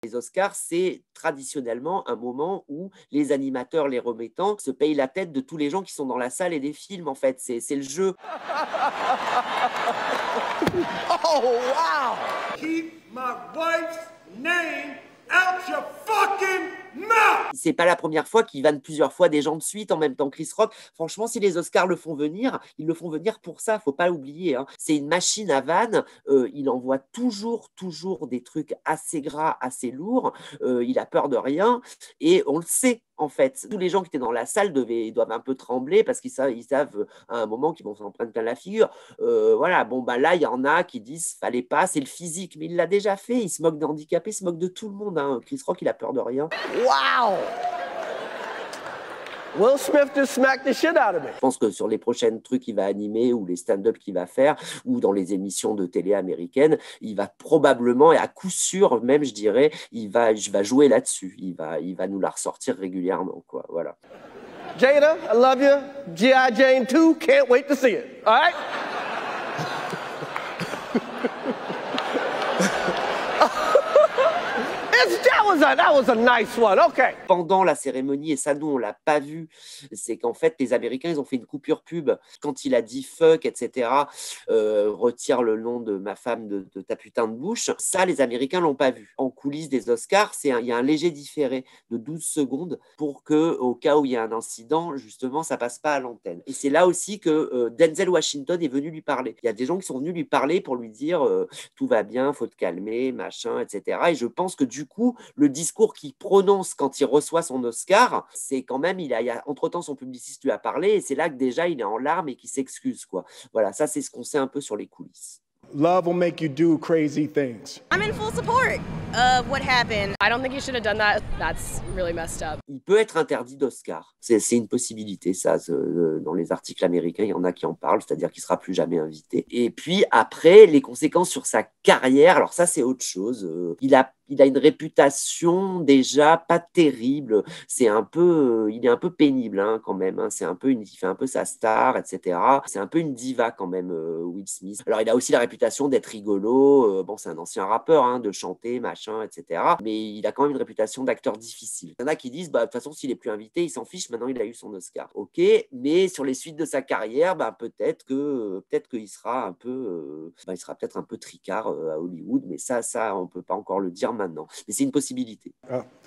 Les Oscars, c'est traditionnellement un moment où les animateurs, les remettants, se payent la tête de tous les gens qui sont dans la salle et des films, en fait. C'est le jeu. Oh, wow! Keep my wife's name out your fucking mouth! C'est pas la première fois qu'il vanne plusieurs fois des gens de suite en même temps. Chris Rock, franchement, si les Oscars le font venir, ils le font venir pour ça, faut pas l'oublier, hein. C'est une machine à vannes, il envoie toujours des trucs assez gras, assez lourds, il a peur de rien, et on le sait, en fait. Tous les gens qui étaient dans la salle doivent un peu trembler parce qu'ils savent à un moment qu'ils vont s'en prendre plein la figure. Voilà, bon, bah là, il y en a qui disent fallait pas, c'est le physique, mais il l'a déjà fait, il se moque des handicapés, il se moque de tout le monde, hein. Chris Rock, il a peur de rien. Wow! Will Smith just smacked the shit out of me. Je pense que sur les prochains trucs qu'il va animer ou les stand-up qu'il va faire ou dans les émissions de télé américaines, il va probablement et à coup sûr même, je dirais, il va jouer là-dessus. Il va nous la ressortir régulièrement, quoi. Voilà. Jada, I love you. G.I. Jane 2, can't wait to see it. All right? That was a nice one. Okay. Pendant la cérémonie, et ça, nous, on l'a pas vu, c'est qu'en fait, les Américains, ils ont fait une coupure pub. Quand il a dit fuck, etc., retire le nom de ma femme de ta putain de bouche, ça, les Américains l'ont pas vu. En coulisses des Oscars, il y a un léger différé de 12 secondes pour que, au cas où il y a un incident, justement, ça passe pas à l'antenne. Et c'est là aussi que Denzel Washington est venu lui parler. Il y a des gens qui sont venus lui parler pour lui dire tout va bien, faut te calmer, machin, etc. Et je pense que du coup, le discours qu'il prononce quand il reçoit son Oscar, c'est quand même, entre-temps, son publiciste lui a parlé, et c'est là que déjà, il est en larmes et qu'il s'excuse, quoi. Voilà, ça, c'est ce qu'on sait un peu sur les coulisses. Love will make you do crazy things. I'm in full support of what happened. I don't think he should have done that. That's really messed up. Il peut être interdit d'Oscar. C'est une possibilité, ça. Dans les articles américains, il y en a qui en parlent, c'est-à-dire qu'il ne sera plus jamais invité. Et puis après, les conséquences sur sa carrière, alors ça, c'est autre chose. Il a une réputation déjà pas terrible. Il est un peu pénible, hein, quand même, hein. Il fait un peu sa star, etc. C'est un peu une diva quand même, Will Smith. Alors il a aussi la réputation d'être rigolo. Bon, c'est un ancien rappeur, hein, de chanter, machin, etc. Mais il a quand même une réputation d'acteur difficile. Il y en a qui disent, bah, de toute façon, s'il est plus invité, il s'en fiche. Maintenant, il a eu son Oscar. Ok, mais sur les suites de sa carrière, bah, peut-être qu'il sera un peu, il sera peut-être un peu tricard à Hollywood. Mais ça, on peut pas encore le dire maintenant. Mais c'est une possibilité.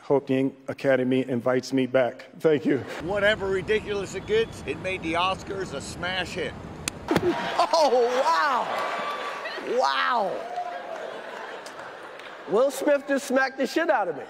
Hope the Academy invites me back. Thank you. Whatever ridiculous it gets, it made the Oscars a smash hit. Oh, wow! Wow! Will Smith just smacked the shit out of me.